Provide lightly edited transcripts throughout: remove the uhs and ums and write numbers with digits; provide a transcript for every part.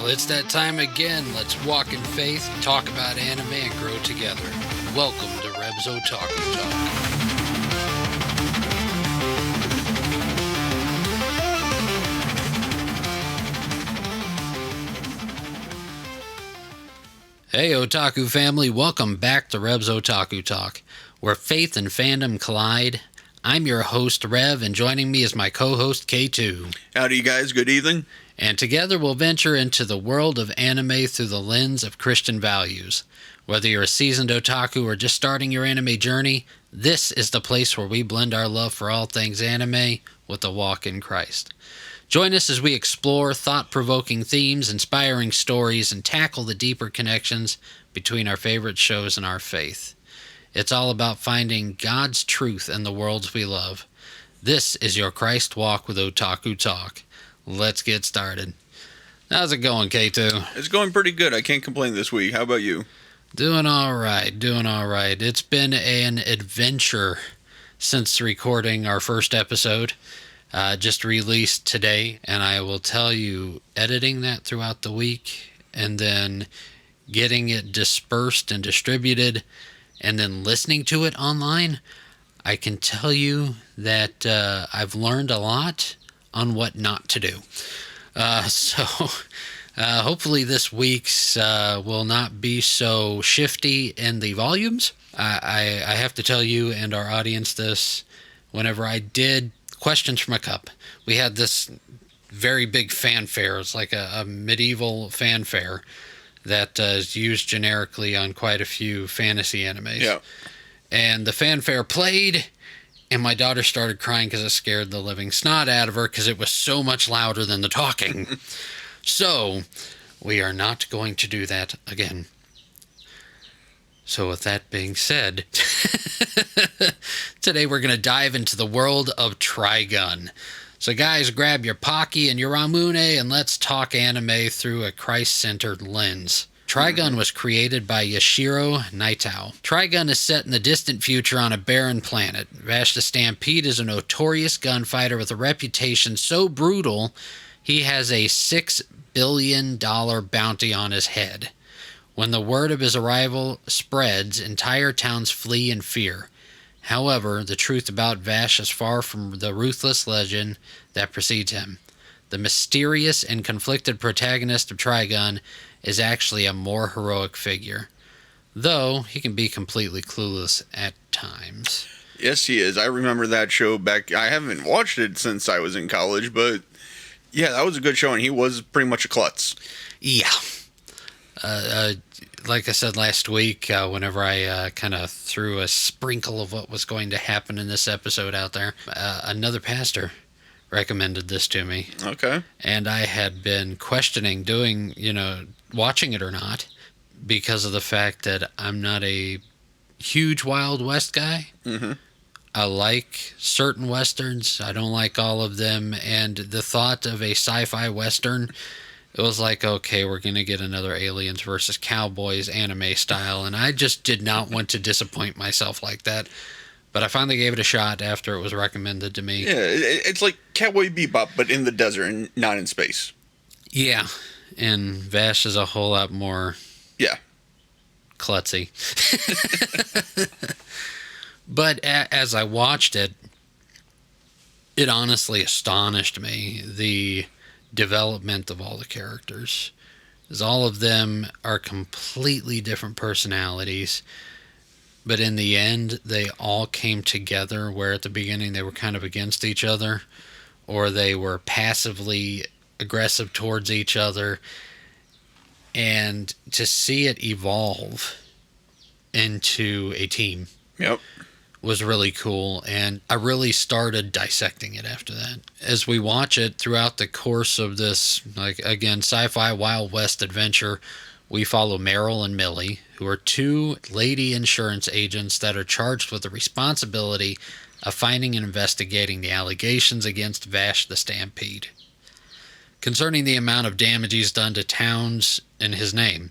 Well, it's that time again. Let's walk in faith, talk about anime, and grow together. Welcome to Reb's Otaku Talk. Hey, Otaku family. Welcome back to Reb's Otaku Talk, where faith and fandom collide. I'm your host, Rev, and joining me is my co-host, K2. Howdy, guys. Good evening. And together we'll venture into the world of anime through the lens of Christian values. Whether you're a seasoned otaku or just starting your anime journey, this is the place where we blend our love for all things anime with a walk in Christ. Join us as we explore thought-provoking themes, inspiring stories, and tackle the deeper connections between our favorite shows and our faith. It's all about finding God's truth in the worlds we love. This is your Christ Walk with Otaku Talk. Let's get started. How's it going, K2? It's going pretty good. I can't complain this week. How about you? Doing all right. It's been an adventure since recording our first episode. Just released today, and I will tell you, editing that throughout the week and then getting it dispersed and distributed and then listening to it online, I can tell you that I've learned a lot on what not to do. So hopefully this week's will not be so shifty in the volumes. I have to tell you and our audience this. Whenever I did Questions from a Cup, we had this very big fanfare. It's like a medieval fanfare that is used generically on quite a few fantasy animes. Yeah. And the fanfare played, and my daughter started crying because it scared the living snot out of her because it was so much louder than the talking. So, we are not going to do that again. So with that being said, today we're going to dive into the world of Trigun. So guys, grab your Pocky and your Ramune and let's talk anime through a Christ-centered lens. Trigun was created by Yashiro Naitao. Trigun is set in the distant future on a barren planet. Vash the Stampede is a notorious gunfighter with a reputation so brutal, he has a $6 billion bounty on his head. When the word of his arrival spreads, entire towns flee in fear. However, the truth about Vash is far from the ruthless legend that precedes him. The mysterious and conflicted protagonist of Trigun is actually a more heroic figure, though he can be completely clueless at times. Yes, he is. I remember that show back. I haven't watched it since I was in college, but yeah, that was a good show, and he was pretty much a klutz. Yeah. Like I said last week, whenever I kind of threw a sprinkle of what was going to happen in this episode out there, another pastor recommended this to me. Okay. And I had been questioning watching it or not because of the fact that I'm not a huge Wild West guy. Mm-hmm. I like certain Westerns. I don't like all of them. And the thought of a sci-fi Western, it was like, okay, we're going to get another Aliens versus Cowboys anime style. And I just did not want to disappoint myself like that. But I finally gave it a shot after it was recommended to me. Yeah, it's like Cowboy Bebop, but in the desert and not in space. Yeah, and Vash is a whole lot more klutzy. But as I watched it, it honestly astonished me, the development of all the characters. Because all of them are completely different personalities. But in the end, they all came together, where at the beginning they were kind of against each other, or they were passively aggressive towards each other. And to see it evolve into a team was really cool. And I really started dissecting it after that. As we watch it throughout the course of this, like, again, sci-fi Wild West adventure, we follow Meryl and Millie, who are two lady insurance agents that are charged with the responsibility of finding and investigating the allegations against Vash the Stampede concerning the amount of damage he's done to towns in his name.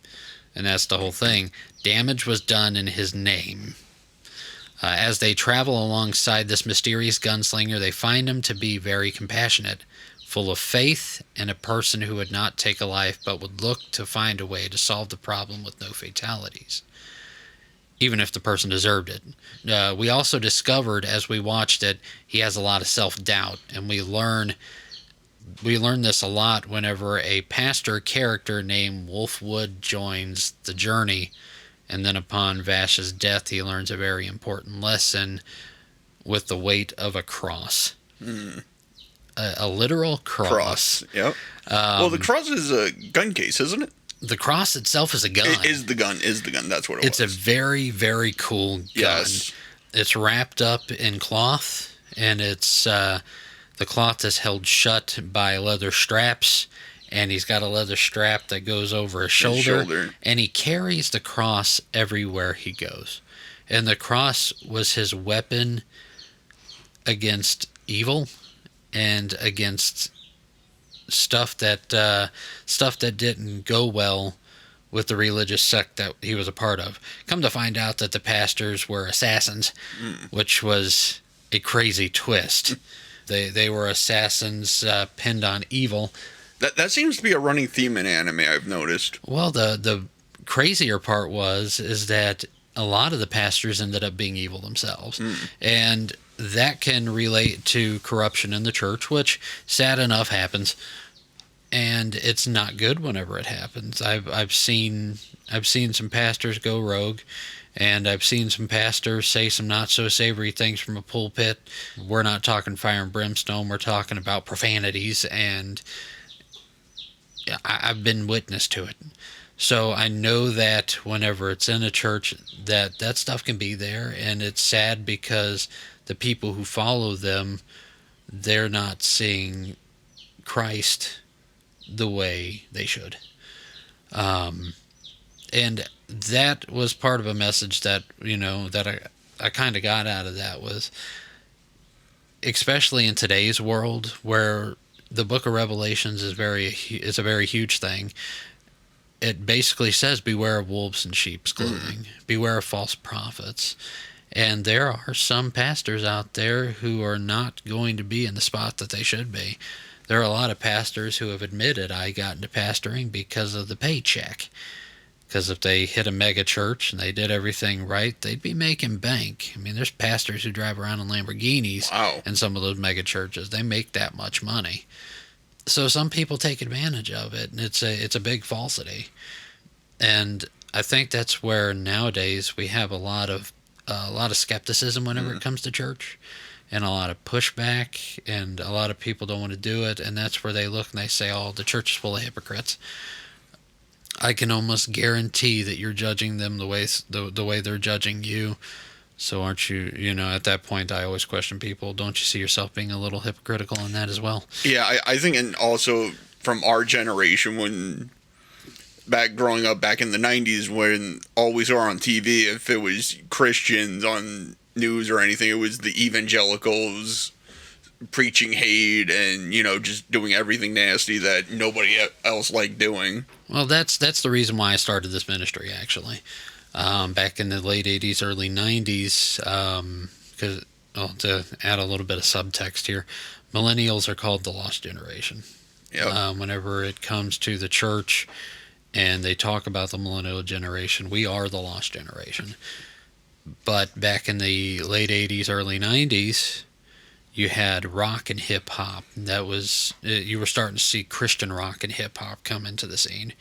And that's the whole thing. Damage was done in his name. As they travel alongside this mysterious gunslinger, they find him to be very compassionate, full of faith, and a person who would not take a life but would look to find a way to solve the problem with no fatalities, even if the person deserved it. We also discovered as we watched it, he has a lot of self-doubt, and we learn this a lot whenever a pastor character named Wolfwood joins the journey, and then upon Vash's death, he learns a very important lesson with the weight of a cross. A literal cross. Yep. Well, the cross is a gun case, isn't it? The cross itself is a gun. It is the gun. That's what it It's was. a very, very cool gun. Yes. It's wrapped up in cloth, and it's the cloth is held shut by leather straps, and he's got a leather strap that goes over his shoulder, and he carries the cross everywhere he goes. And the cross was his weapon against evil and against stuff that didn't go well with the religious sect that he was a part of. Come to find out that the pastors were assassins, which was a crazy twist. They were assassins pinned on evil. That seems to be a running theme in anime, I've noticed. Well, the crazier part is that a lot of the pastors ended up being evil themselves. And that can relate to corruption in the church, which, sad enough, happens. And it's not good whenever it happens. I've seen some pastors go rogue, and I've seen some pastors say some not so savory things from a pulpit. We're not talking fire and brimstone. We're talking about profanities, and I've been witness to it. So I know that whenever it's in a church, that stuff can be there, and it's sad because the people who follow them, they're not seeing Christ the way they should. And that was part of a message that, that I kind of got out of that was, especially in today's world where the book of Revelations is a very huge thing. It basically says, beware of wolves in sheep's clothing, beware of false prophets. And there are some pastors out there who are not going to be in the spot that they should be. There are a lot of pastors who have admitted, I got into pastoring because of the paycheck. Because if they hit a mega church and they did everything right, they'd be making bank. I mean, there's pastors who drive around in Lamborghinis in some of those mega churches. They make that much money. So some people take advantage of it, and it's a big falsity. And I think that's where nowadays we have a lot of skepticism whenever it comes to church, and a lot of pushback, and a lot of people don't want to do it, and that's where they look and they say, oh, the church is full of hypocrites. I can almost guarantee that you're judging them the way they're judging you. So aren't you, at that point, I always question people, don't you see yourself being a little hypocritical in that as well? Yeah, I think, and also from our generation, when growing up back in the 90s, when all we saw on TV, if it was Christians on news or anything, it was the evangelicals preaching hate and, just doing everything nasty that nobody else liked doing. Well, that's the reason why I started this ministry, actually. Back in the late 80s, early 90s, because, to add a little bit of subtext here, millennials are called the lost generation. Yep. Whenever it comes to the church and they talk about the millennial generation, we are the lost generation. But back in the late 80s, early 90s, you had rock and hip-hop. You were starting to see Christian rock and hip-hop come into the scene.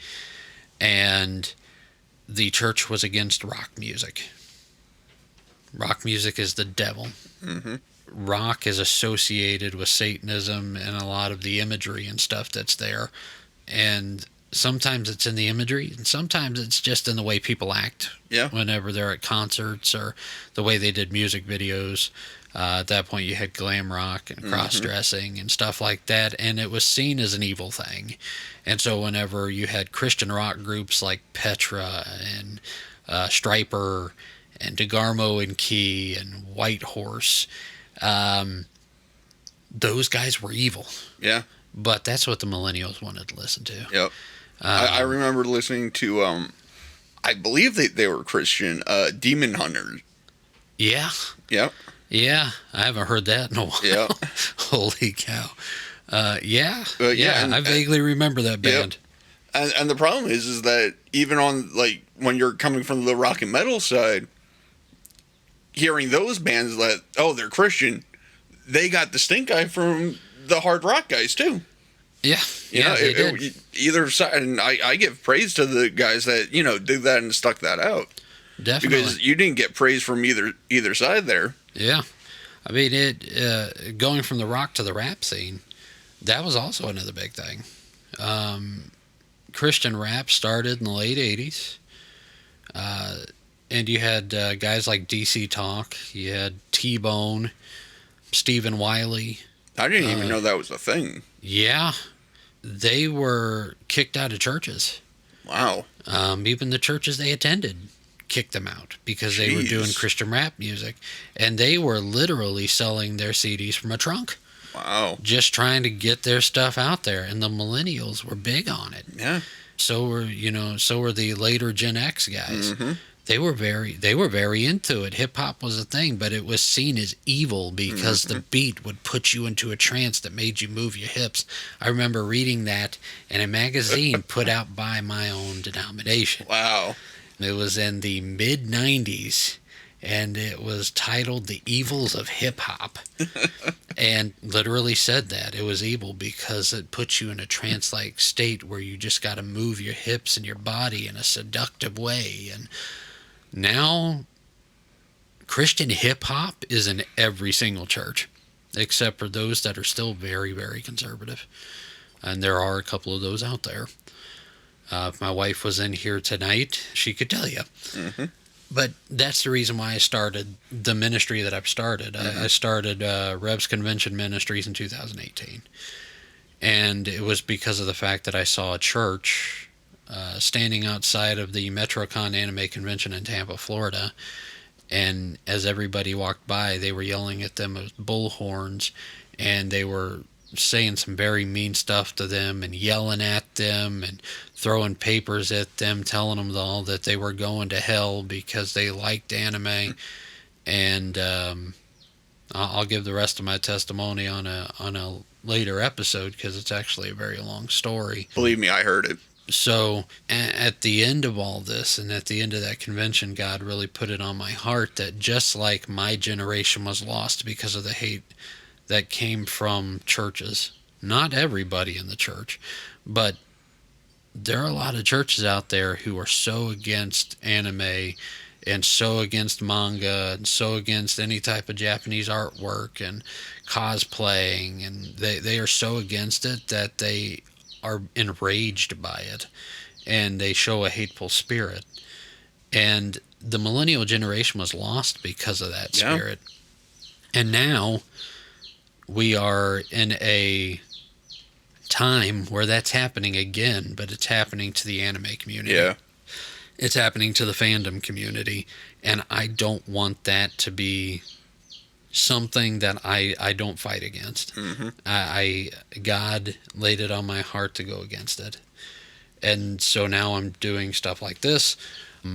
And the church was against rock music. Rock music is the devil. Mm-hmm. Rock is associated with Satanism and a lot of the imagery and stuff that's there. And sometimes it's in the imagery, and sometimes it's just in the way people act. Yeah. Whenever they're at concerts or the way they did music videos. At that point, you had glam rock and cross-dressing and stuff like that, and it was seen as an evil thing. And so whenever you had Christian rock groups like Petra and Striper and DeGarmo and Key and White Horse, those guys were evil. Yeah. But that's what the millennials wanted to listen to. Yep. I remember listening to, I believe they were Christian, Demon Hunters. Yeah. Yep. Yeah, I haven't heard that in a while. Yeah. Holy cow. Yeah, Yeah, I vaguely remember that band. and the problem is that even on, like, when you're coming from the rock and metal side, hearing those bands that, oh, they're Christian, they got the stink eye from the hard rock guys too. Yeah, they did. Either side, and I give praise to the guys that did that and stuck that out, Definitely. because you didn't get praise from either side there. Yeah, I mean going from the rock to the rap scene, that was also another big thing. Christian rap started in the late '80s, and you had guys like DC Talk, you had T-Bone, Stephen Wiley. I didn't even know that was a thing. Yeah, they were kicked out of churches. Wow. Even the churches they attended kicked them out because they were doing Christian rap music, and they were literally selling their CDs from a trunk. Wow. Just trying to get their stuff out there, and the millennials were big on it. Yeah. So were the later Gen X guys. Mm-hmm. They were very into it. Hip hop was a thing, but it was seen as evil because the beat would put you into a trance that made you move your hips. I remember reading that in a magazine put out by my own denomination. Wow. It was in the mid '90s, and it was titled "The Evils of Hip Hop," and literally said that it was evil because it puts you in a trance-like state where you just got to move your hips and your body in a seductive way. And now, Christian hip-hop is in every single church, except for those that are still very, very conservative. And there are a couple of those out there. If my wife was in here tonight, she could tell you. Mm-hmm. But that's the reason why I started the ministry that I've started. I started Revs Convention Ministries in 2018. And it was because of the fact that I saw a church standing outside of the MetroCon Anime Convention in Tampa, Florida. And as everybody walked by, they were yelling at them as bullhorns, and they were saying some very mean stuff to them and yelling at them and throwing papers at them, telling them all that they were going to hell because they liked anime. And I'll give the rest of my testimony on a later episode because it's actually a very long story. Believe me, I heard it. So at the end of all this, and at the end of that convention, God really put it on my heart that just like my generation was lost because of the hate that came from churches, not everybody in the church, but there are a lot of churches out there who are so against anime and so against manga and so against any type of Japanese artwork and cosplaying, and they are so against it that they are enraged by it and they show a hateful spirit. And the millennial generation was lost because of that spirit. And now we are in a time where that's happening again, but it's happening to the anime community. Yeah. It's happening to the fandom community, and I don't want that to be something that I don't fight against. Mm-hmm. God laid it on my heart to go against it. And so now I'm doing stuff like this.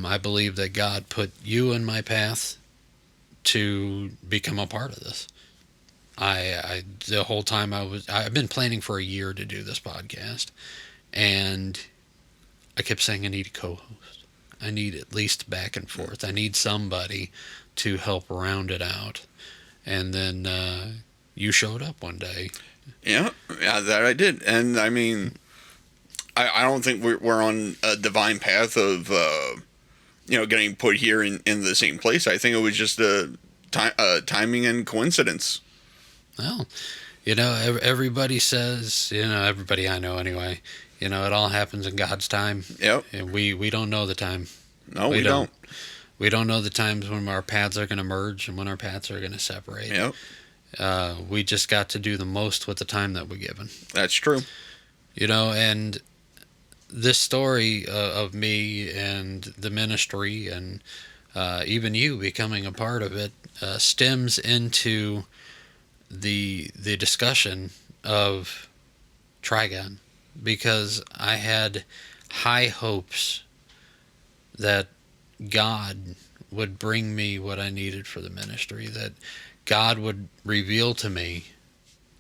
I believe that God put you in my path to become a part of this. The whole time I've been planning for a year to do this podcast, and I kept saying I need a co-host. I need at least back and forth. I need somebody to help round it out. And then you showed up one day. Yeah, that I did. And I mean, I don't think we're on a divine path of getting put here in the same place. I think it was just a timing and coincidence. Well, everybody says, everybody I know anyway, it all happens in God's time. Yep. And we don't know the time. No, we don't. We don't know the times when our paths are going to merge and when our paths are going to separate. Yep. We just got to do the most with the time that we're given. That's true. And this story of me and the ministry and even you becoming a part of it stems into the discussion of Trigun, because I had high hopes that God would bring me what I needed for the ministry, that God would reveal to me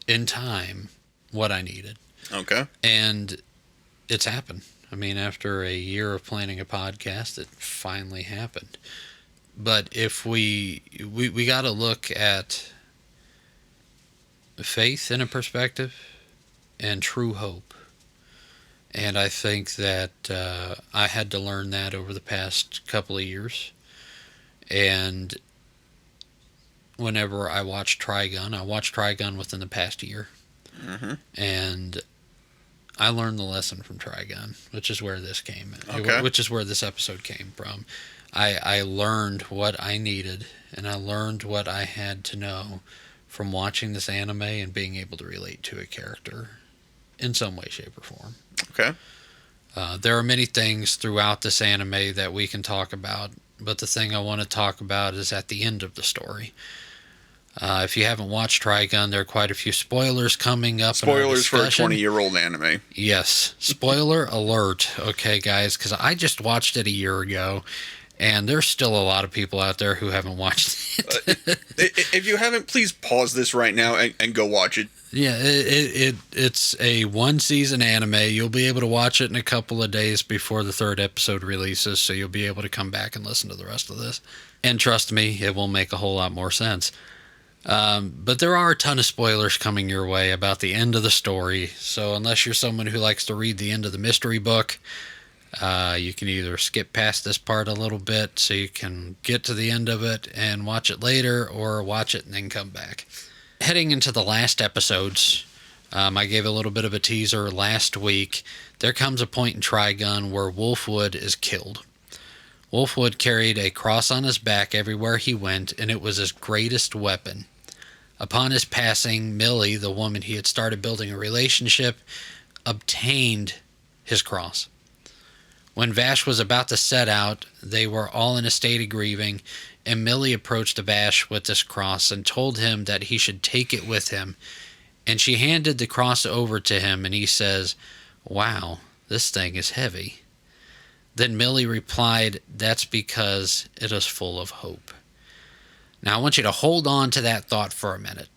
in time what I needed. Okay. And it's happened. I mean, after a year of planning a podcast, it finally happened. But if we got to look at faith in a perspective and true hope. And I think that I had to learn that over the past couple of years. And whenever I watched Trigun within the past year. Mm-hmm. And I learned the lesson from Trigun, which is where this Okay. which is where this episode came from. I learned what I needed, and I learned what I had to know from watching this anime and being able to relate to a character in some way, shape, or form. Okay. There are many things throughout this anime that we can talk about, but the thing I want to talk about is at the end of the story. If you haven't watched Trigun, there are quite a few spoilers coming up. Spoilers for a 20-year-old anime. Yes. Spoiler alert. Okay, guys, because I just watched it a year ago, and there's still a lot of people out there who haven't watched it. If you haven't, please pause this right now and go watch it. Yeah, it's a one-season anime. You'll be able to watch it in a couple of days before the third episode releases, so you'll be able to come back and listen to the rest of this. And trust me, it will make a whole lot more sense. But there are a ton of spoilers coming your way about the end of the story, so unless you're someone who likes to read the end of the mystery book, you can either skip past this part a little bit so you can get to the end of it and watch it later, or watch it and then come back. Heading into the last episodes, I gave a little bit of a teaser last week. There comes a point in Trigun where Wolfwood is killed. Wolfwood carried a cross on his back everywhere he went, and it was his greatest weapon. Upon his passing, Millie, the woman he had started building a relationship, obtained his cross. When Vash was about to set out, they were all in a state of grieving, and Millie approached Vash with this cross and told him that he should take it with him. And she handed the cross over to him, and he says, "Wow, this thing is heavy." Then Millie replied, "That's because it is full of hope." Now I want you to hold on to that thought for a minute.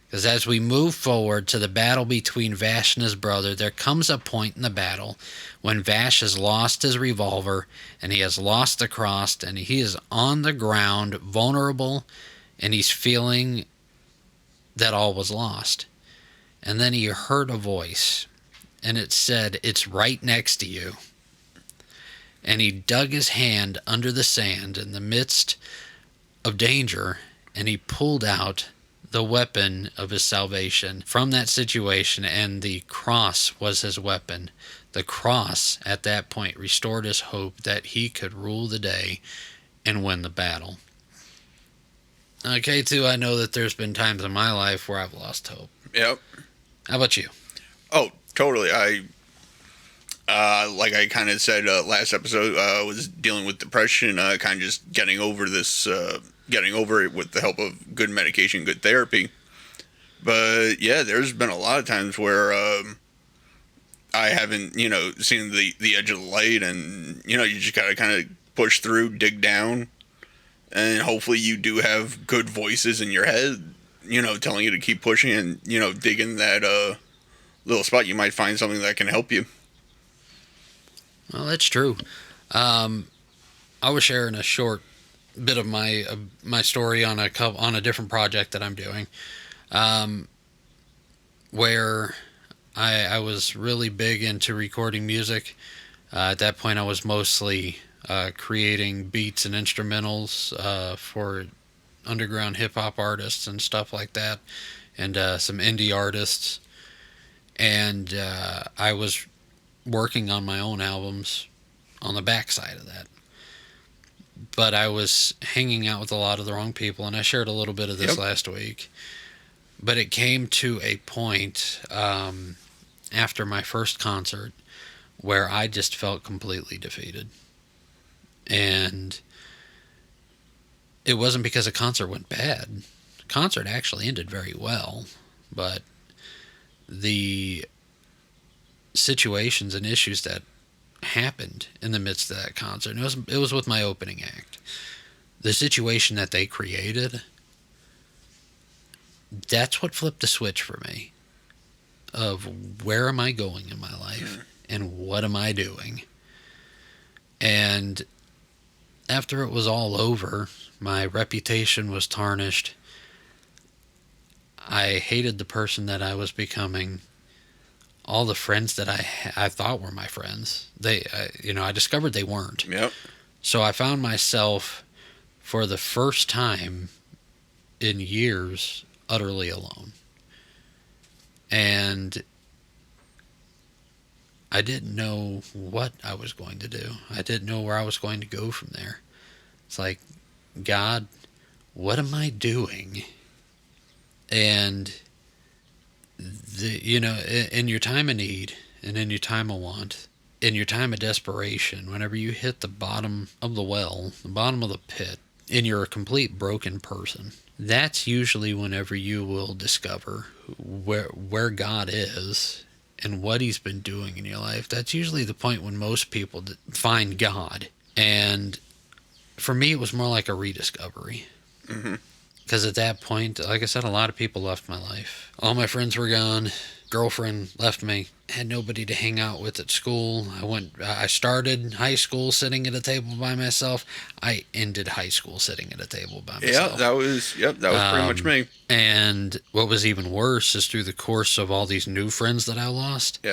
Because as we move forward to the battle between Vash and his brother, there comes a point in the battle when Vash has lost his revolver and he has lost the cross and he is on the ground, vulnerable, and he's feeling that all was lost. And then he heard a voice, and it said, "It's right next to you." And he dug his hand under the sand in the midst of danger, and he pulled out the weapon of his salvation from that situation, and the cross was his weapon. The cross, at that point, restored his hope that he could rule the day and win the battle. Okay, too, I know that there's been times in my life where I've lost hope. Yep. How about you? Oh, totally. Like I kind of said last episode, was dealing with depression, kind of just getting over it with the help of good medication, good therapy. But yeah, there's been a lot of times where I haven't, seen the edge of the light, and you just gotta kind of push through, dig down, and hopefully you do have good voices in your head, telling you to keep pushing and dig in that little spot. You might find something that can help you. Well, that's true. I was sharing a short bit of my story on a different project that I'm doing, where I was really big into recording music. At that point, I was mostly creating beats and instrumentals for underground hip hop artists and stuff like that, and some indie artists. And I was working on my own albums on the backside of that. But I was hanging out with a lot of the wrong people, and I shared a little bit of this last week. But it came to a point after my first concert where I just felt completely defeated. And it wasn't because the concert went bad. The concert actually ended very well, but the situations and issues that happened in the midst of that concert, and it was with my opening act. The situation that they created, that's what flipped the switch for me. of where am I going in my life and what am I doing. And after it was all over, my reputation was tarnished. I hated the person that I was becoming. All the friends that I thought were my friends, I discovered they weren't. Yep. So I found myself, for the first time in years, utterly alone. And I didn't know what I was going to do. I didn't know where I was going to go from there. It's like, God, what am I doing? And in your time of need and in your time of want, in your time of desperation, whenever you hit the bottom of the well, the bottom of the pit, and you're a complete broken person, that's usually whenever you will discover where God is and what he's been doing in your life. That's usually the point when most people find God. And for me, it was more like a rediscovery. Mm-hmm. Because at that point, like I said, a lot of people left my life. All my friends were gone. Girlfriend left me. Had nobody to hang out with at school. I started high school sitting at a table by myself. I ended high school sitting at a table by myself. That was pretty much me. And what was even worse is through the course of all these new friends that I lost,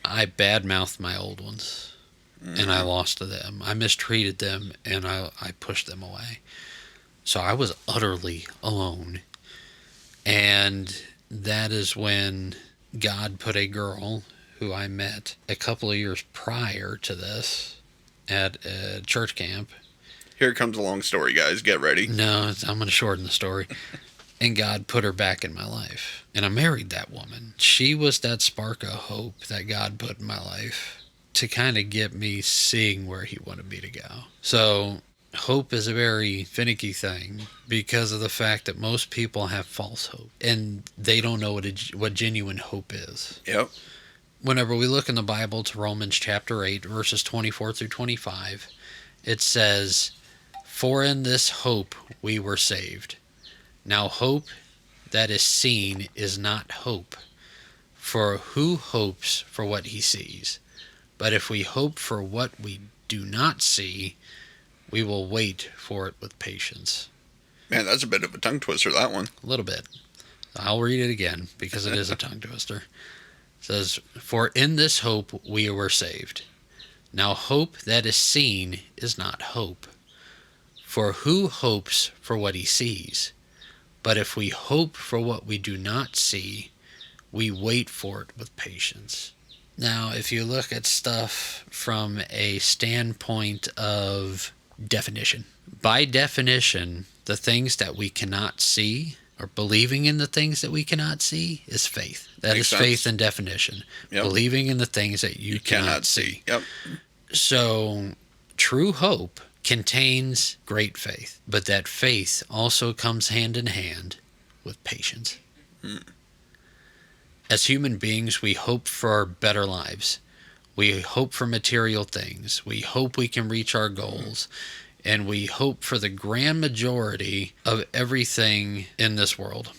I badmouthed my old ones. Mm-hmm. And I lost to them. I mistreated them, and I pushed them away. So I was utterly alone. And that is when God put a girl who I met a couple of years prior to this at a church camp. Here comes a long story, guys. Get ready. No, I'm going to shorten the story. And God put her back in my life. And I married that woman. She was that spark of hope that God put in my life to kind of get me seeing where he wanted me to go. So hope is a very finicky thing because of the fact that most people have false hope and they don't know what genuine hope is. Yep. Whenever we look in the Bible to Romans chapter 8, verses 24 through 25, it says, "For in this hope we were saved. Now hope that is seen is not hope. For who hopes for what he sees? But if we hope for what we do not see, we will wait for it with patience." Man, that's a bit of a tongue twister, that one. A little bit. I'll read it again because it is a tongue twister. It says, "For in this hope we were saved. Now hope that is seen is not hope. For who hopes for what he sees? But if we hope for what we do not see, we wait for it with patience." Now, if you look at stuff from a standpoint of definition, by definition, the things that we cannot see, or believing in the things that we cannot see, is faith. That Makes is sense. Faith in definition. Yep. Believing in the things that you cannot see. Yep. So, true hope contains great faith, but that faith also comes hand in hand with patience. As human beings, we hope for better lives. We hope for material things. We hope we can reach our goals. And we hope for the grand majority of everything in this world.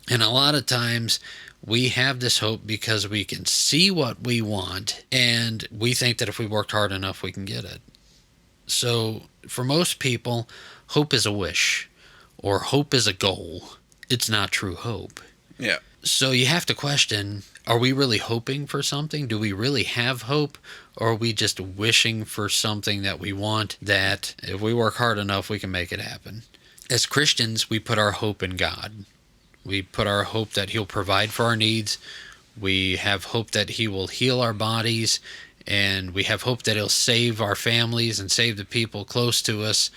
And a lot of times we have this hope because we can see what we want, and we think that if we worked hard enough, we can get it. So for most people, hope is a wish, or hope is a goal. It's not true hope. Yeah. So you have to question, are we really hoping for something? Do we really have hope? Or are we just wishing for something that we want, that if we work hard enough, we can make it happen? As Christians, we put our hope in God. We put our hope that he'll provide for our needs. We have hope that he will heal our bodies. And we have hope that he'll save our families and save the people close to us.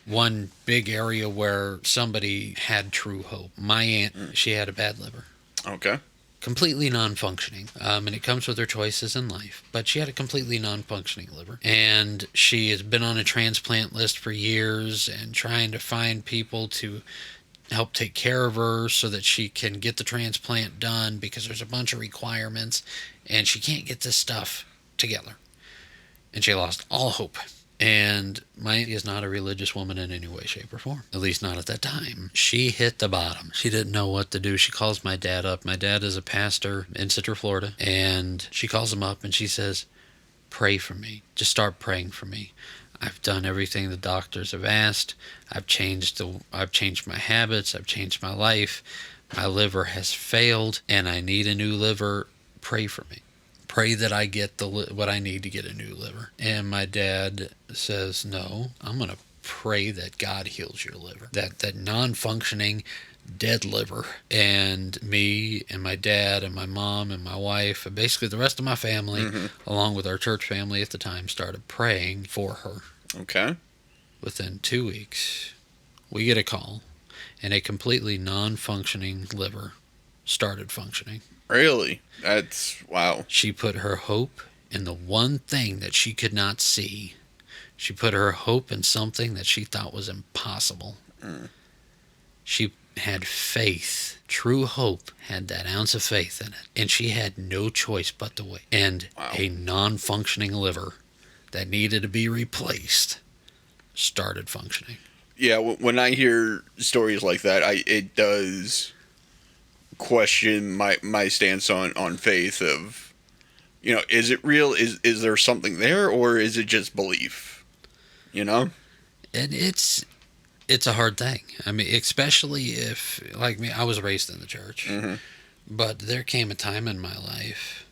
One big area where somebody had true hope. My aunt, she had a bad liver. Okay. Completely non-functioning. And it comes with her choices in life. But she had a completely non-functioning liver. And she has been on a transplant list for years and trying to find people to help take care of her so that she can get the transplant done because there's a bunch of requirements and she can't get this stuff together. And she lost all hope. And my aunt is not a religious woman in any way, shape, or form. At least not at that time. She hit the bottom. She didn't know what to do. She calls my dad up. My dad is a pastor in Central Florida. And she calls him up and she says, pray for me. Just start praying for me. I've done everything the doctors have asked. I've changed my habits. I've changed my life. My liver has failed and I need a new liver. Pray for me. Pray that I get what I need to get a new liver. And my dad says, no, I'm going to pray that God heals your liver. That non-functioning dead liver. And me and my dad and my mom and my wife and basically the rest of my family, along with our church family at the time, started praying for her. Okay. Within 2 weeks, we get a call and a completely non-functioning liver started functioning. Really? That's wow. She put her hope in the one thing that she could not see. She put her hope in something that she thought was impossible. She had faith. True hope had that ounce of faith in it. And she had no choice but to wait. And a non-functioning liver that needed to be replaced started functioning. Yeah, when I hear stories like that, it does question my stance on faith of, is it real? Is there something there, or is it just belief? And it's a hard thing. I mean, especially if, like me, I was raised in the church, but there came a time in my life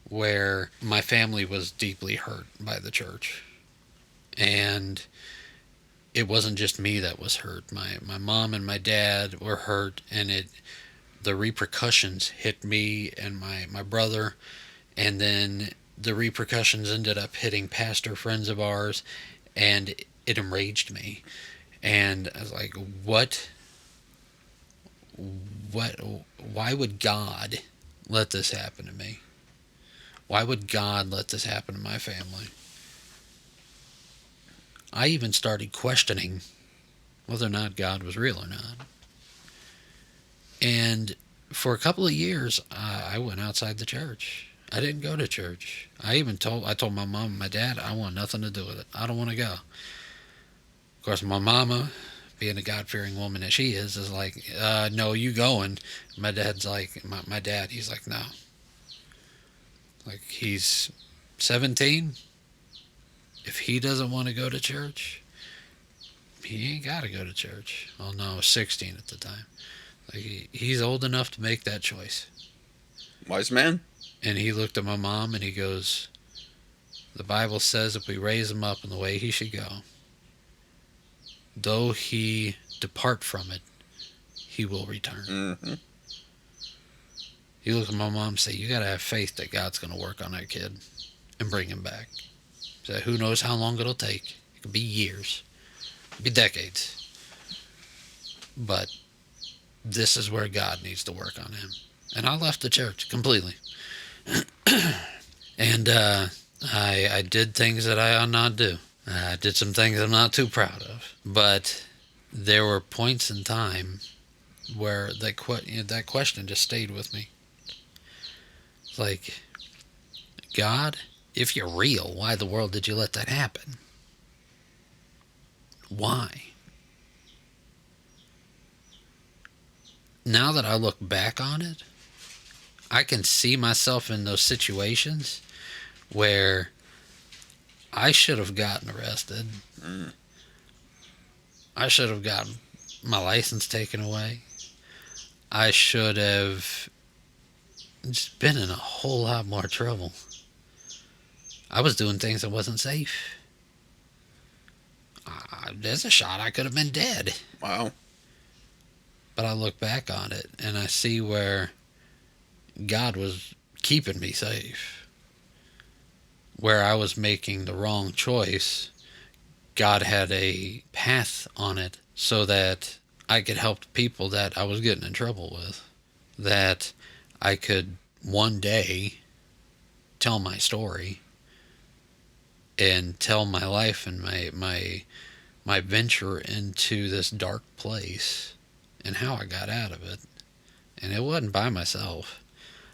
where my family was deeply hurt by the church, and it wasn't just me that was hurt. My mom and my dad were hurt, and the repercussions hit me and my brother, and then the repercussions ended up hitting pastor friends of ours, and it enraged me. And I was like, why would God let this happen to me? Why would God let this happen to my family? I even started questioning whether or not God was real or not. And for a couple of years, I went outside the church. I didn't go to church. I told my mom and my dad, I want nothing to do with it. I don't want to go. Of course, my mama, being a God-fearing woman that she is like, no, you going. My dad's like, my dad, he's like, no. Like, he's 17. If he doesn't want to go to church, he ain't got to go to church. Oh, no, I was 16 at the time. Like, he's old enough to make that choice. Wise man. And he looked at my mom and he goes, the Bible says if we raise him up in the way he should go, though he depart from it, he will return. You look at my mom and say, you got to have faith that God's going to work on that kid and bring him back. So who knows how long it'll take. It could be years. It could be decades. But this is where God needs to work on him. And I left the church completely. And I did things that I ought not do. I did some things I'm not too proud of. But there were points in time where that question just stayed with me. It's like, God, if you're real, why the world did you let that happen? Why? Now that I look back on it, I can see myself in those situations where I should have gotten arrested. I should have gotten my license taken away. I should have just been in a whole lot more trouble. I was doing things that wasn't safe. There's a shot I could have been dead. Wow. But I look back on it and I see where God was keeping me safe. Where I was making the wrong choice, God had a path on it so that I could help the people that I was getting in trouble with. That I could one day tell my story and tell my life and my venture into this dark place and how I got out of it. And it wasn't by myself.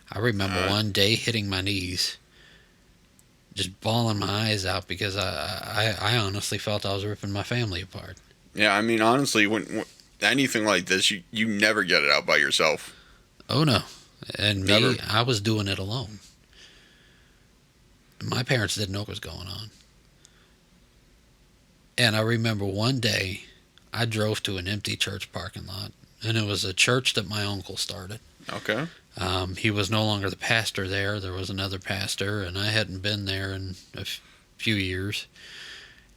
I remember one day hitting my knees, just bawling my eyes out because I honestly felt I was ripping my family apart. Yeah, I mean, honestly, when anything like this, you never get it out by yourself. Oh no. And Never. me, I was doing it alone. My parents didn't know what was going on. And I remember one day I drove to an empty church parking lot, and it was a church that my uncle started. Okay. He was no longer the pastor there. There was another pastor, and I hadn't been there in a few years.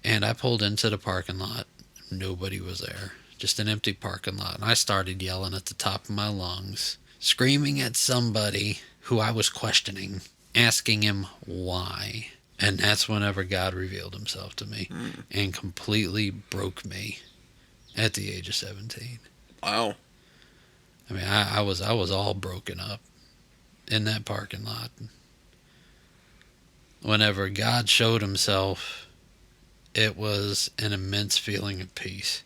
And I pulled into the parking lot. Nobody was there. Just an empty parking lot. And I started yelling at the top of my lungs, screaming at somebody who I was questioning, asking him why. And that's whenever God revealed himself to me and completely broke me at the age of 17. Wow. I mean, I was all broken up in that parking lot. Whenever God showed himself, it was an immense feeling of peace.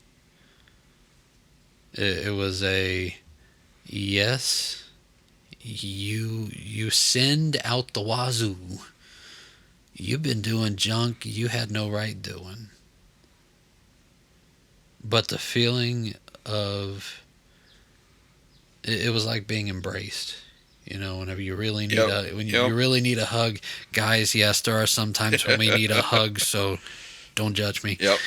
It was a, yes, you sinned out the wazoo. You've been doing junk you had no right doing. But the feeling of, it was like being embraced. You know, whenever you really need you really need a hug, guys. Yes, there are some times when we need a hug, so don't judge me. Yep.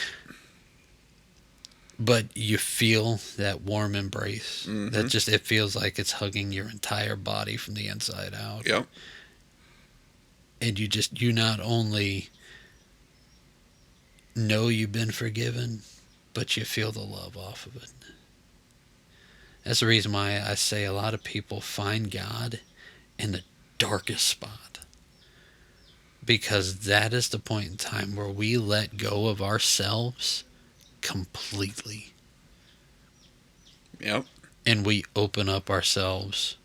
But you feel that warm embrace. That just, it feels like it's hugging your entire body from the inside out. Yep. And you not only know you've been forgiven, but you feel the love off of it. That's the reason why I say a lot of people find God in the darkest spot. Because that is the point in time where we let go of ourselves completely. Yep. And we open up ourselves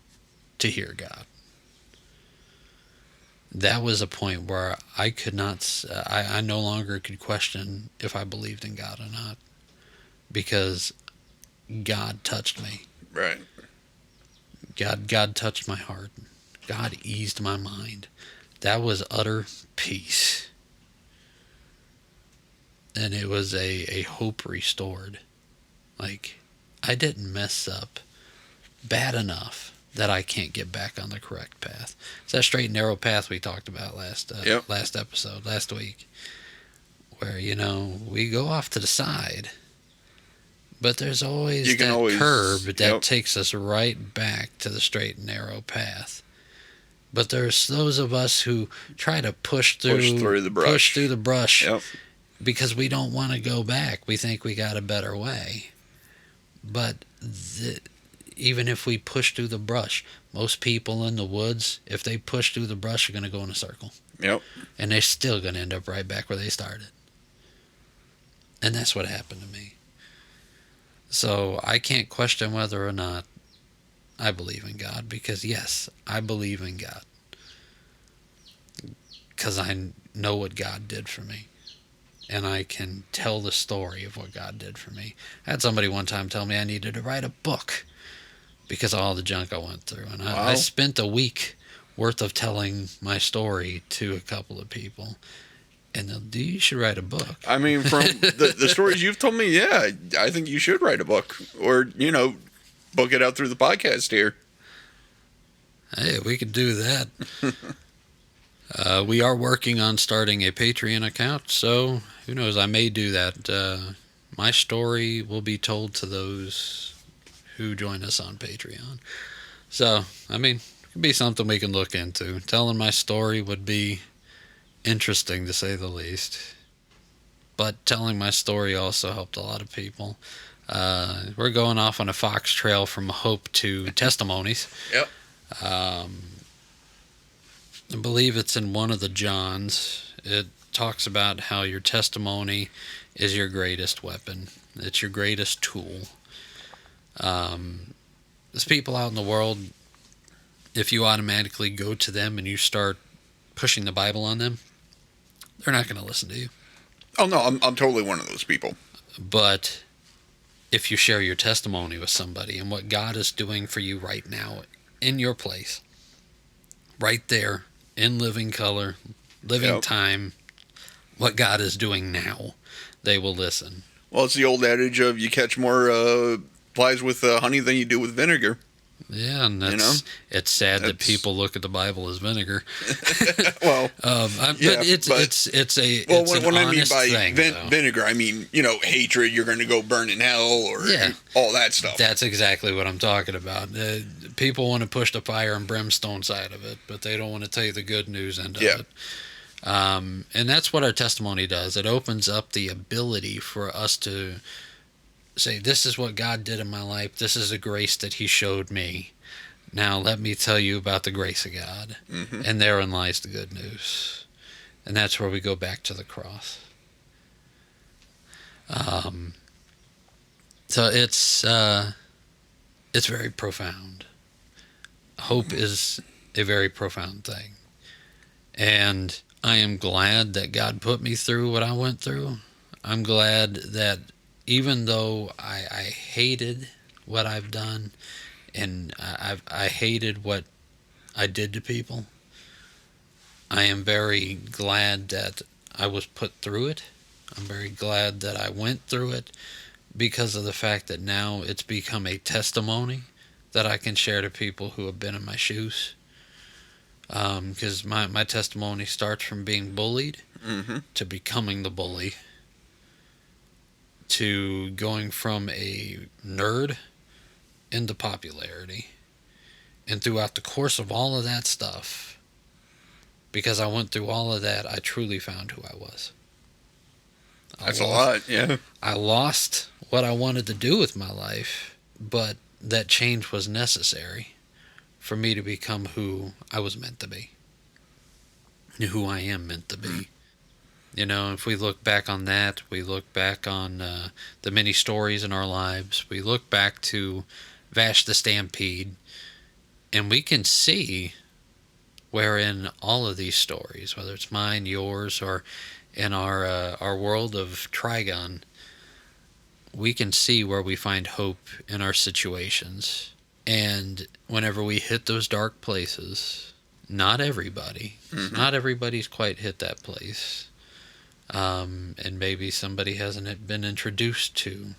to hear God. That was a point where I could not, I no longer could question if I believed in God or not. Because God touched me. Right. God touched my heart. God eased my mind. That was utter peace. And it was a hope restored. Like, I didn't mess up bad enough that I can't get back on the correct path. It's that straight and narrow path we talked about last episode, last week. Where, we go off to the side. But there's always that curb that takes us right back to the straight and narrow path. But there's those of us who try to push through the brush because we don't want to go back. We think we got a better way. But even if we push through the brush, most people in the woods, if they push through the brush, are going to go in a circle. Yep. And they're still going to end up right back where they started. And that's what happened to me. So I can't question whether or not I believe in God, because yes, I believe in God. Because I know what God did for me. And I can tell the story of what God did for me. I had somebody one time tell me I needed to write a book because of all the junk I went through. And I spent a week worth of telling my story to a couple of people. And you should write a book. I mean, from the stories you've told me, yeah, I think you should write a book. Or, book it out through the podcast here. Hey, we could do that. We are working on starting a Patreon account, so who knows, I may do that. My story will be told to those who join us on Patreon. So, it could be something we can look into. Telling my story would be interesting, to say the least. But telling my story also helped a lot of people. We're going off on a fox trail from hope to testimonies. Yep. I believe it's in one of the Johns. It talks about how your testimony is your greatest weapon. It's your greatest tool. There's people out in the world, if you automatically go to them and you start pushing the Bible on them, they're not going to listen to you. Oh, no, I'm totally one of those people. But if you share your testimony with somebody and what God is doing for you right now in your place, right there, in living color, living Yep. time, what God is doing now, they will listen. Well, it's the old adage of you catch more flies with honey than you do with vinegar. Yeah, and You know? it's sad that That's- people look at the Bible as vinegar. Well, But yeah, it's but- an when I mean honest by thing. though. vinegar, I mean, hatred, you're going to go burn in hell, or Yeah. all that stuff. That's exactly what I'm talking about. People want to push the fire and brimstone side of it, but they don't want to tell you the good news end of Yeah. it. And that's what our testimony does. It opens up the ability for us to say, this is what God did in my life. This is a grace that he showed me. Now let me tell you about the grace of God. Mm-hmm. And therein lies the good news. And that's where we go back to the cross. So it's very profound. Hope is a very profound thing. And I am glad that God put me through what I went through. I'm glad that even though I hated what I've done, and I hated what I did to people, I am very glad that I was put through it. I'm very glad that I went through it, because of the fact that now it's become a testimony that I can share to people who have been in my shoes. Because my testimony starts from being bullied Mm-hmm. to becoming the bully, to going from a nerd into popularity. And throughout the course of all of that stuff, because I went through all of that, I truly found who I was. That's a lot, yeah. I lost what I wanted to do with my life, but that change was necessary for me to become who I was meant to be, who I am meant to be. If we look back on that, we look back on the many stories in our lives, we look back to Vash the Stampede, and we can see where in all of these stories, whether it's mine, yours, or in our world of Trigun, we can see where we find hope in our situations. And whenever we hit those dark places, not everybody, Mm-hmm. not everybody's quite hit that place. And maybe somebody hasn't been introduced to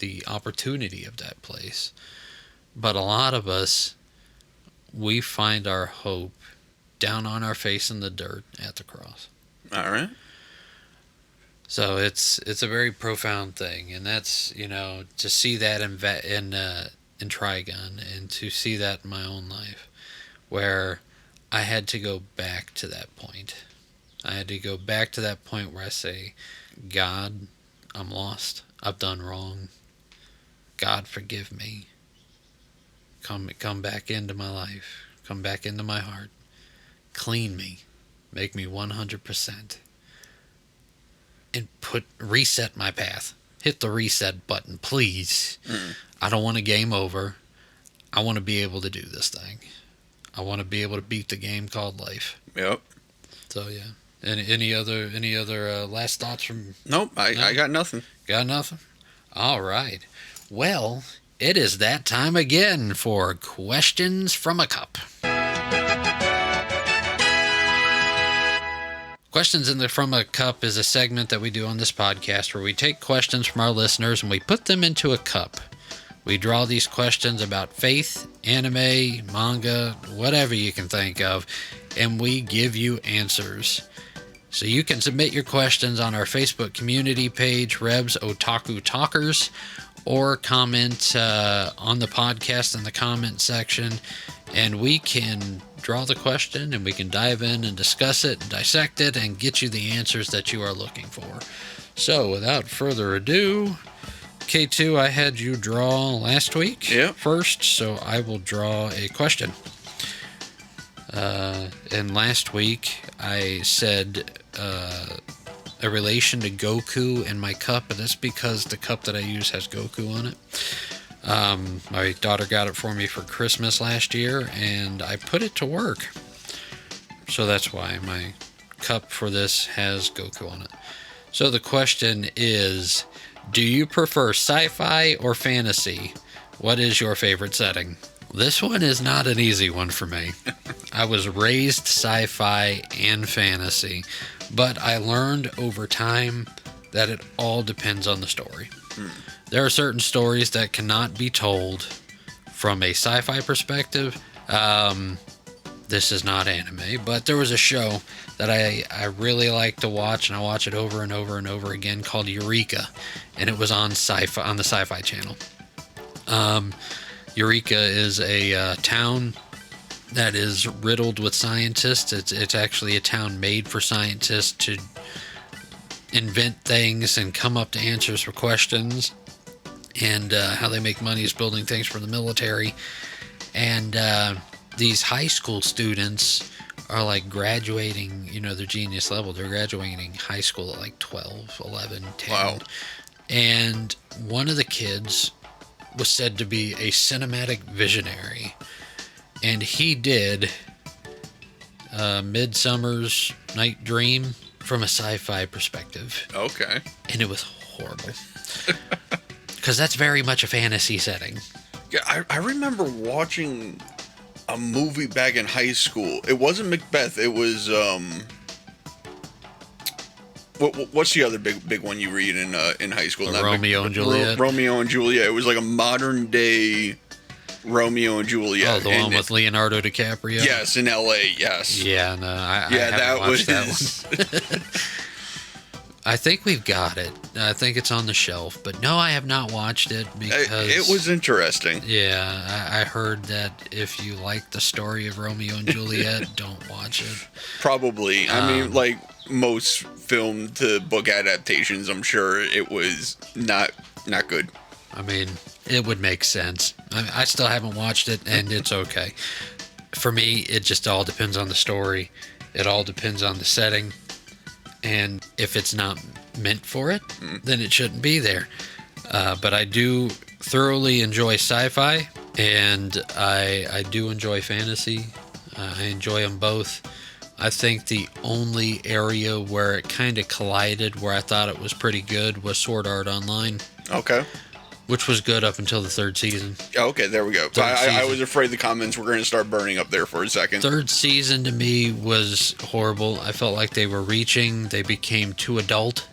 the opportunity of that place. But a lot of us, we find our hope down on our face in the dirt at the cross. All right. So it's a very profound thing, and that's to see that in Trigun, and to see that in my own life, where I had to go back to that point. I had to go back to that point where I say, God, I'm lost. I've done wrong. God, forgive me. Come back into my life. Come back into my heart. Clean me. Make me 100%. And reset my path. Hit the reset button, please. I don't want a game over. I want to be able to do this thing. I want to be able to beat the game called life. Yep. So yeah. Any other last thoughts from? Nope, I got nothing. Got nothing? All right. Well, it is that time again for Questions from a Cup. Questions from a Cup is a segment that we do on this podcast where we take questions from our listeners and we put them into a cup. We draw these questions about faith, anime, manga, whatever you can think of, and we give you answers. So you can submit your questions on our Facebook community page, Rebs Otaku Talkers, or comment on the podcast in the comment section, and we can draw the question and we can dive in and discuss it and dissect it and get you the answers that you are looking for. So without further ado, K2, I had you draw last week first, so I will draw a question. And last week I said a relation to Goku in my cup, and that's because the cup that I use has Goku on it. My daughter got it for me for Christmas last year, and I put it to work. So that's why my cup for this has Goku on it. So the question is, do you prefer sci-fi or fantasy? What is your favorite setting? This one is not an easy one for me. I was raised sci-fi and fantasy, but I learned over time that it all depends on the story. There are certain stories that cannot be told from a sci-fi perspective. This is not anime, but there was a show that I really like to watch, and I watch it over and over and over again, called Eureka, and it was on sci-fi, on the Sci-Fi Channel. Eureka is a town that is riddled with scientists. It's actually a town made for scientists to invent things and come up to answers for questions, and how they make money is building things for the military. And these high school students are like graduating, their genius level. They're graduating high school at like 12, 11, 10. Wow. And one of the kids was said to be a cinematic visionary. And he did Midsummer's Night Dream from a sci-fi perspective. Okay. And it was horrible. Because that's very much a fantasy setting. Yeah, I remember watching a movie back in high school. It wasn't Macbeth. It was what's the other big one you read in high school? Romeo and Juliet. Romeo and Juliet. It was like a modern day Romeo and Juliet. Oh, the one with Leonardo DiCaprio. Yes, in L.A. Yes. Yeah, no, I haven't that watched was that one. I think we've got it. I think it's on the shelf, but no, I have not watched it because it was interesting. Yeah, I heard that if you like the story of Romeo and Juliet, don't watch it. Probably. I mean, like most film to book adaptations, I'm sure it was not good. I mean, it would make sense. I still haven't watched it, and it's okay. For me, it just all depends on the story. It all depends on the setting. And if it's not meant for it, then it shouldn't be there. But I do thoroughly enjoy sci-fi, and I do enjoy fantasy. I enjoy them both. I think the only area where it kind of collided, where I thought it was pretty good, was Sword Art Online. Okay. Which was good up until the third season. Okay, there we go. I was afraid the comments were going to start burning up there for a second. Third season to me was horrible. I felt like they were reaching. They became too adult.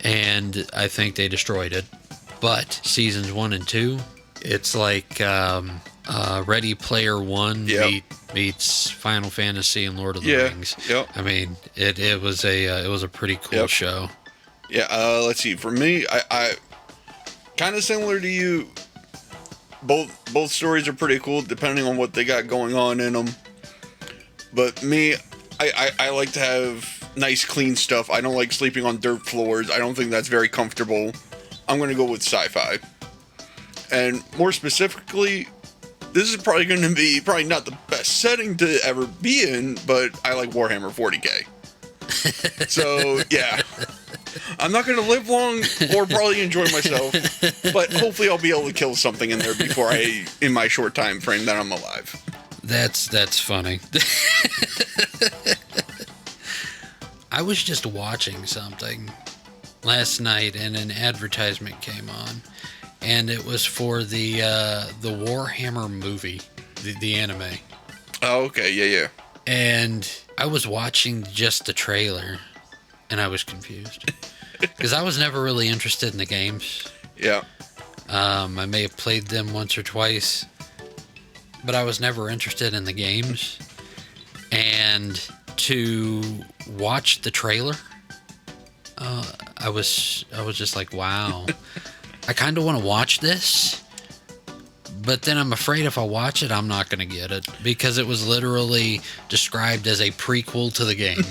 And I think they destroyed it. But seasons 1 and 2, it's like Ready Player One meets Final Fantasy and Lord of the Rings. Yep. I mean, it was a pretty cool show. Yeah. Let's see. For me, I kind of similar to you. Both stories are pretty cool, depending on what they got going on in them. But me, I like to have nice, clean stuff. I don't like sleeping on dirt floors. I don't think that's very comfortable. I'm going to go with sci-fi. And more specifically, this is probably going to be not the best setting to ever be in, but I like Warhammer 40K. So, yeah. I'm not going to live long or probably enjoy myself, but hopefully I'll be able to kill something in there before in my short time frame that I'm alive. That's funny. I was just watching something last night and an advertisement came on, and it was for the Warhammer movie, the anime. Oh, okay, yeah. And I was watching just the trailer, and I was confused because I was never really interested in the games. Yeah. I may have played them once or twice, but I was never interested in the games. And to watch the trailer, I was just like, wow, I kind of want to watch this. But then I'm afraid if I watch it, I'm not going to get it because it was literally described as a prequel to the game.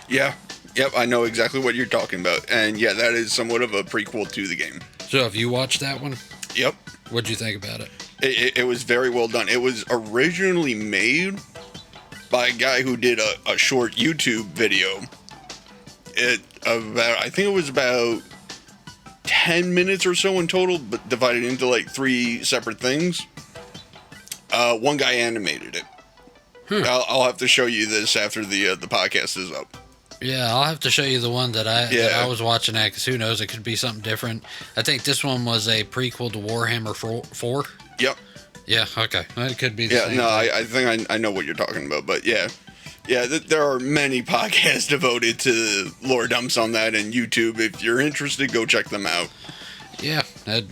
Yeah. Yep, I know exactly what you're talking about. And yeah, that is somewhat of a prequel to the game. So have you watched that one? Yep. What'd you think about it? It was very well done. It was originally made by a guy who did a short YouTube video. I think it was about 10 minutes or so in total, but divided into like 3 separate things. One guy animated it. I'll have to show you this after the podcast is up. Yeah, I'll have to show you the one that I was watching at, because who knows, it could be something different. I think this one was a prequel to Warhammer 4. Yep. Yeah, okay. Well, it could be the Yeah, same no, thing. I think I know what you're talking about, but yeah. Yeah, there are many podcasts devoted to lore dumps on that, and YouTube. If you're interested, go check them out. Yeah, I'm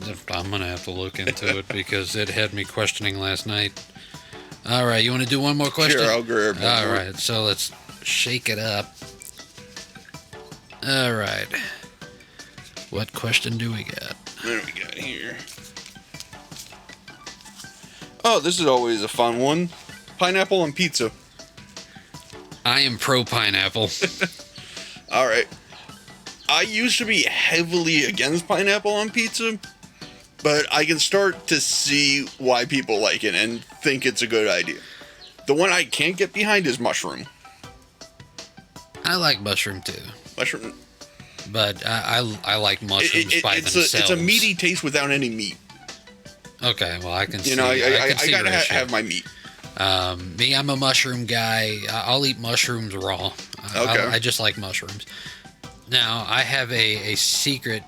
going to have to look into it because it had me questioning last night. All right, you want to do one more question? Sure, I'll grab one All more. right, so let's shake it up. All right. What question do we got? What do we got here? Oh, this is always a fun one. Pineapple on pizza. I am pro pineapple. All right. I used to be heavily against pineapple on pizza, but I can start to see why people like it and think it's a good idea. The one I can't get behind is mushroom. I like mushroom too, Mushroom. but I like mushrooms by It's themselves. a meaty taste without any meat. Okay, well I can see. You know, I can see gotta your issue. have my meat. Me, I'm a mushroom guy. I'll eat mushrooms raw. Okay. I just like mushrooms. Now, I have a secret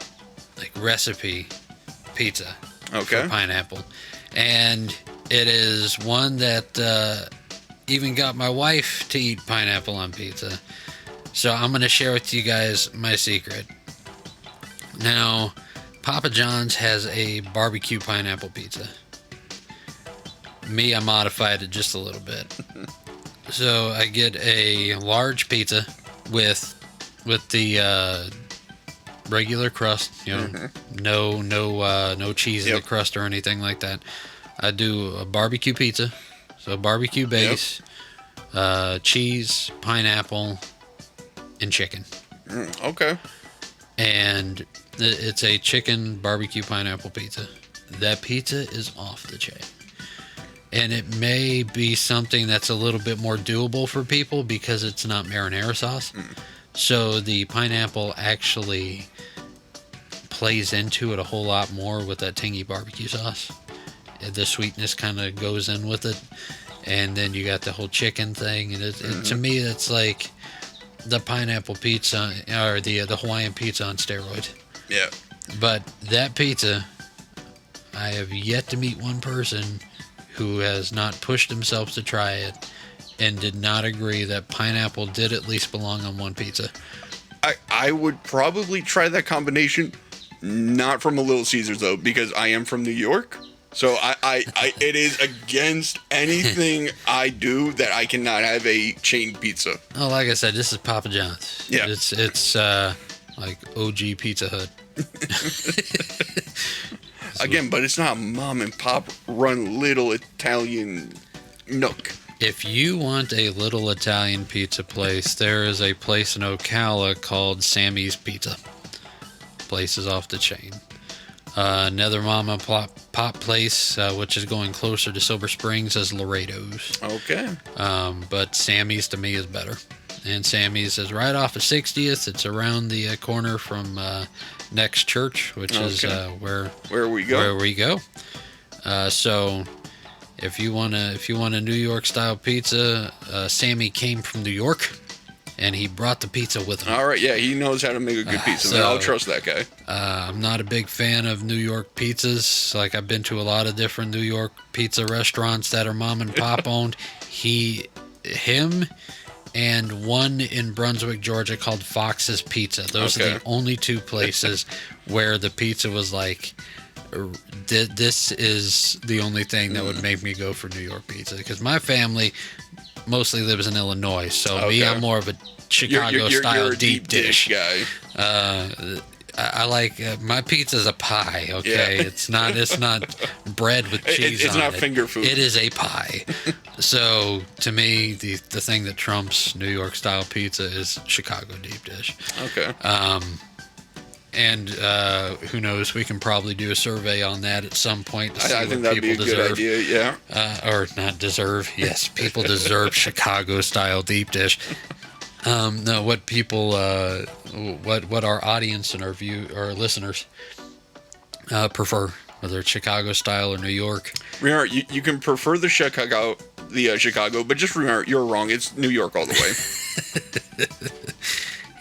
recipe pizza Okay. for pineapple. And it is one that even got my wife to eat pineapple on pizza. So I'm going to share with you guys my secret. Now, Papa John's has a barbecue pineapple pizza. Me, I modified it just a little bit. So I get a large pizza with the regular crust, no cheese in the crust or anything like that. I do a barbecue pizza, so barbecue base, cheese, pineapple, and chicken. Okay. And it's a chicken barbecue pineapple pizza. That pizza is off the chain. And it may be something that's a little bit more doable for people because it's not marinara sauce. So the pineapple actually plays into it a whole lot more with that tangy barbecue sauce. The sweetness kind of goes in with it. And then you got the whole chicken thing. And to me, it's like the pineapple pizza or the Hawaiian pizza on steroid. Yeah. But that pizza, I have yet to meet one person who has not pushed themselves to try it and did not agree that pineapple did at least belong on one pizza. I would probably try that combination, not from a Little Caesars though, because I am from New York. So I it is against anything I do that I cannot have a chain pizza. Oh, like I said, this is Papa John's. Yeah. It's like OG Pizza Hut. Again, but it's not mom and pop run little Italian nook. If you want a little Italian pizza place, there is a place in Ocala called Sammy's Pizza. Place is off the chain. Another mom and pop place, which is going closer to Silver Springs, is Laredo's. Okay. But Sammy's to me is better. And Sammy's is right off of 60th. It's around the corner from Next Church, which is where we go. So if you want a New York style pizza, Sammy came from New York, and he brought the pizza with him. All right, yeah, he knows how to make a good pizza. So, I'll trust that guy. I'm not a big fan of New York pizzas. Like, I've been to a lot of different New York pizza restaurants that are mom and pop owned. Him and one in Brunswick, Georgia called Fox's Pizza. Those are the only two places where the pizza was like, this is the only thing that would make me go for New York pizza. Because my family mostly lives in Illinois, so me, I'm more of a Chicago-style you're a deep dish guy. I like my pizza's a pie. Okay, Yeah. it's not bread with cheese. It's on not it. finger food. It is a pie. So to me, the thing that trumps New York style pizza is Chicago deep dish. Okay. And who knows? We can probably do a survey on that at some point to see I what think that'd be a people good deserve. idea. Yeah. Or not deserve. Yes, people deserve Chicago style deep dish. No, what people, what our audience and our listeners prefer, whether it's Chicago style or New York. Remember, you can prefer the Chicago, but just remember, you're wrong. It's New York all the way.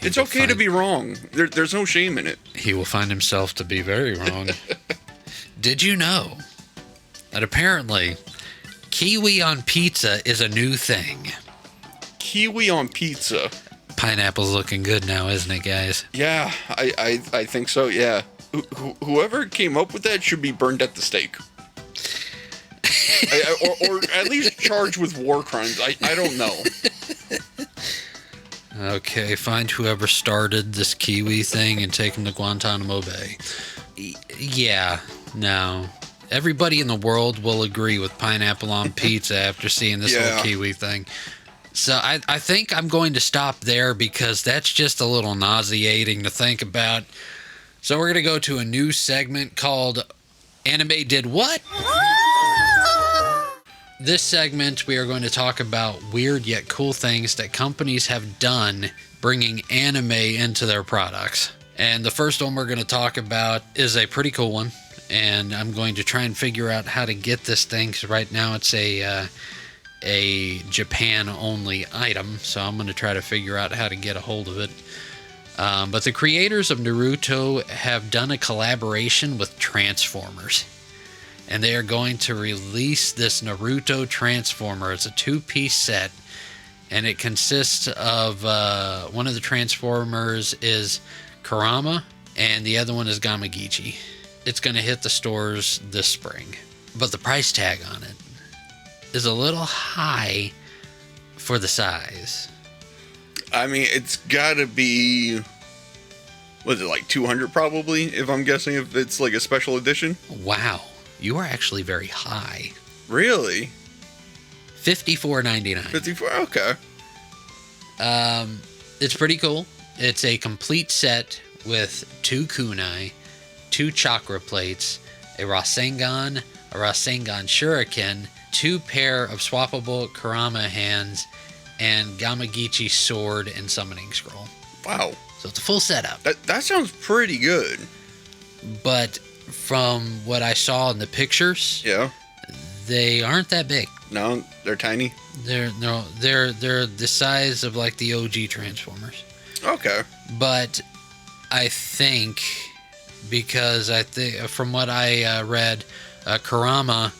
It's okay to be wrong. There's no shame in it. He will find himself to be very wrong. Did you know that apparently kiwi on pizza is a new thing. Kiwi on pizza. Pineapple's looking good now, isn't it, guys? Yeah, I think so, yeah. Whoever came up with that should be burned at the stake. or at least charged with war crimes. I don't know. Okay, find whoever started this kiwi thing and take him to Guantanamo Bay. Yeah, no. Everybody in the world will agree with pineapple on pizza after seeing this whole kiwi thing. So I think I'm going to stop there because that's just a little nauseating to think about. So we're going to go to a new segment called Anime Did What? This segment, we are going to talk about weird yet cool things that companies have done bringing anime into their products. And the first one we're going to talk about is a pretty cool one. And I'm going to try and figure out how to get this thing, because right now it's a Japan-only item. So I'm going to try to figure out how to get a hold of it. But the creators of Naruto have done a collaboration with Transformers. And they are going to release this Naruto Transformer. It's a 2-piece set. And it consists of one of the Transformers is Kurama. And the other one is Gamagichi. It's going to hit the stores this spring. But the price tag on it is a little high for the size. I mean, it's got to be, what is it, like 200 probably, if I'm guessing, if it's like a special edition? Wow. You are actually very high. Really? $54.99. 54, okay. It's pretty cool. It's a complete set with 2 kunai, 2 chakra plates, a Rasengan, a Rasengan Shuriken, 2 pair of swappable Kurama hands, and Gamagichi sword and summoning scroll. Wow. So it's a full setup. That sounds pretty good. But from what I saw in the pictures, yeah, they aren't that big. No, they're tiny. They're the size of like the OG Transformers. Okay. But I think, because from what I read, Kurama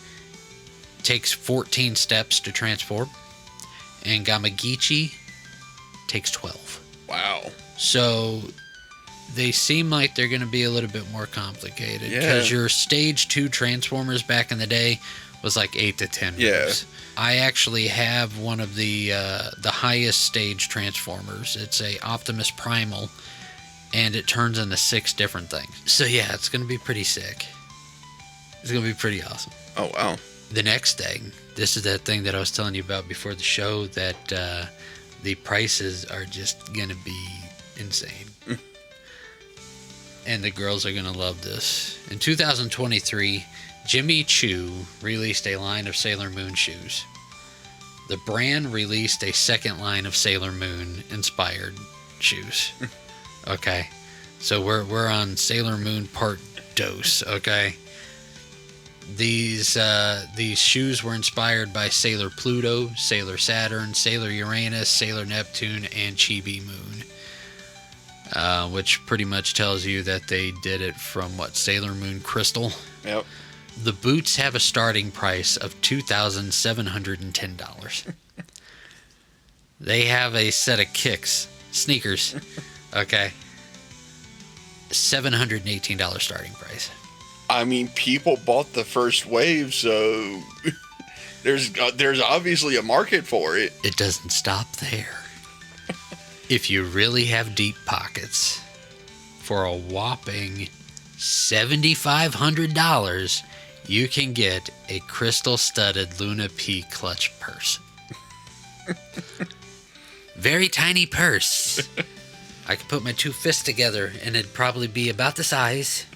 takes 14 steps to transform, and Gamagichi takes 12. Wow. So they seem like they're going to be a little bit more complicated. Yeah. Because your stage 2 Transformers back in the day was like 8 to 10 moves. Yeah. I actually have one of the highest stage Transformers. It's a Optimus Primal, and it turns into 6 different things. So yeah, it's going to be pretty sick. It's going to be pretty awesome. Oh, wow. The next thing, this is that thing that I was telling you about before the show, that the prices are just going to be insane. And the girls are going to love this. In 2023, Jimmy Choo released a line of Sailor Moon shoes. The brand released a second line of Sailor Moon inspired shoes. Okay. So we're on Sailor Moon part dose, okay? These shoes were inspired by Sailor Pluto, Sailor Saturn, Sailor Uranus, Sailor Neptune, and Chibi Moon. Which pretty much tells you that they did it from, Sailor Moon Crystal? Yep. The boots have a starting price of $2,710. They have a set of sneakers, okay? $718 starting price. I mean, people bought the first wave, so there's obviously a market for it. It doesn't stop there. If you really have deep pockets, for a whopping $7,500, you can get a crystal-studded Luna P clutch purse. Very tiny purse. I could put my 2 fists together, and it'd probably be about the size.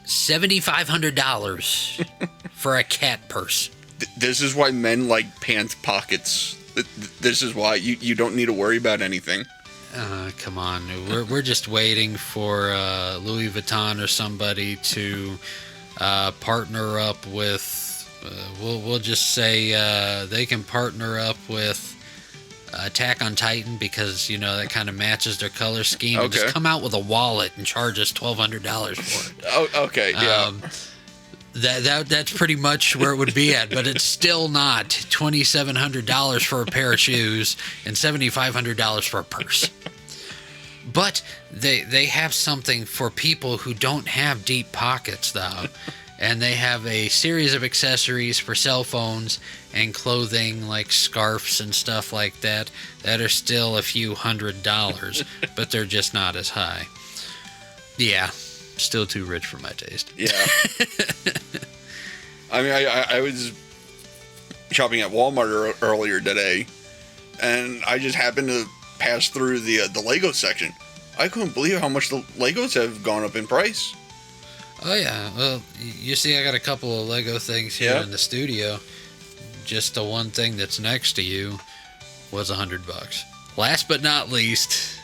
$7,500 for a cat purse. This is why men like pants pockets. This is why you don't need to worry about anything. Come on. We're just waiting for Louis Vuitton or somebody to partner up with... we'll just say they can partner up with Attack on Titan, because, that kind of matches their color scheme. Okay. And just come out with a wallet and charge us $1,200 for it. Oh, okay, yeah. That's pretty much where it would be at, but it's still not $2,700 for a pair of shoes and $7,500 for a purse. But they have something for people who don't have deep pockets, though. And they have a series of accessories for cell phones and clothing like scarves and stuff like that are still a few $100s, but they're just not as high. Yeah, still too rich for my taste. Yeah. I mean, I was shopping at Walmart earlier today, and I just happened to pass through the Lego section. I couldn't believe how much the Legos have gone up in price. Oh yeah, well, you see, I got a couple of Lego things here in the studio. Just the one thing that's next to you was $100. Last but not least,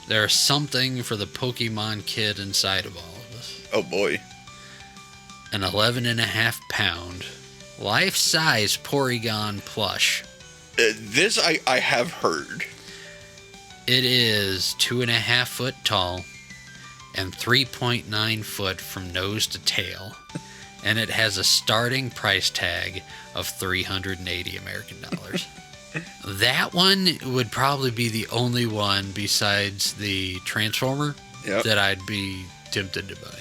there's something for the Pokemon kid inside of all of us. Oh boy. An 11.5 pound, life-size Porygon plush. This I have heard. It is 2.5 foot tall and 3.9 foot from nose to tail, and it has a starting price tag of $380 American dollars. That one would probably be the only one besides the Transformer that I'd be tempted to buy.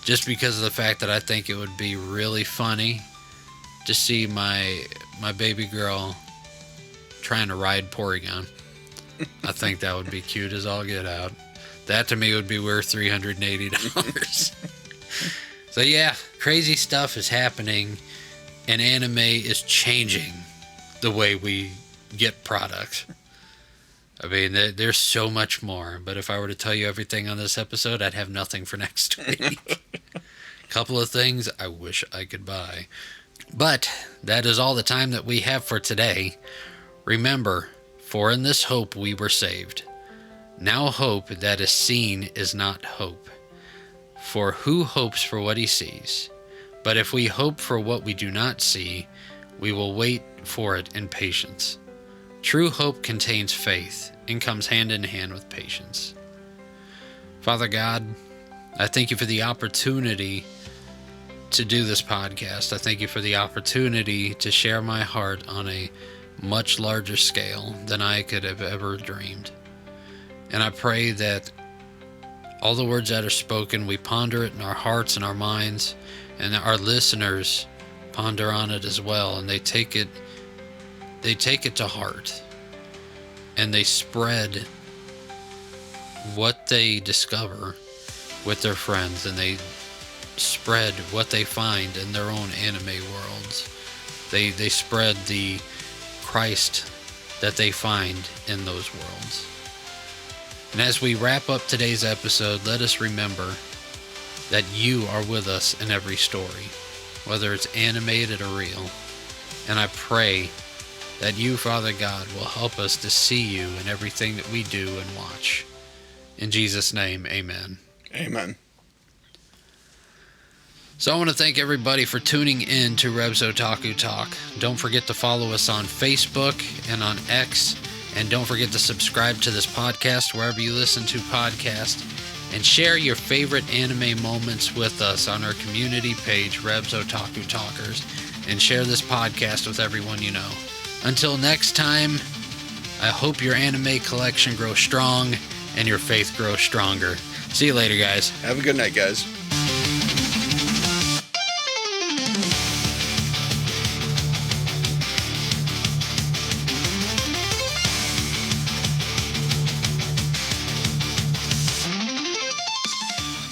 Just because of the fact that I think it would be really funny to see my baby girl trying to ride Porygon. I think that would be cute as all get out. That to me would be worth $380. So yeah, crazy stuff is happening, and anime is changing the way we get products. I mean, there's so much more, but if I were to tell you everything on this episode, I'd have nothing for next week. Couple of things I wish I could buy. But that is all the time that we have for today. Remember, for in this hope we were saved. Now hope that is seen is not hope. For who hopes for what he sees? But if we hope for what we do not see, we will wait for it in patience. True hope contains faith and comes hand in hand with patience. Father God, I thank you for the opportunity to do this podcast. I thank you for the opportunity to share my heart on a much larger scale than I could have ever dreamed. And I pray that all the words that are spoken, we ponder it in our hearts and our minds, and our listeners ponder on it as well, and they take it to heart, and they spread what they discover with their friends, and they spread what they find in their own anime worlds. They spread the Christ that they find in those worlds. And as we wrap up today's episode, let us remember that you are with us in every story, whether it's animated or real. And I pray that you, Father God, will help us to see you in everything that we do and watch. In Jesus' name, amen. Amen. So I want to thank everybody for tuning in to Reb's Otaku Talk. Don't forget to follow us on Facebook and on X. And don't forget to subscribe to this podcast wherever you listen to podcasts. And share your favorite anime moments with us on our community page, Reb's Otaku Talkers. And share this podcast with everyone you know. Until next time, I hope your anime collection grows strong and your faith grows stronger. See you later, guys. Have a good night, guys.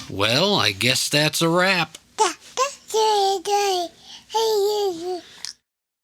Well, I guess that's a wrap.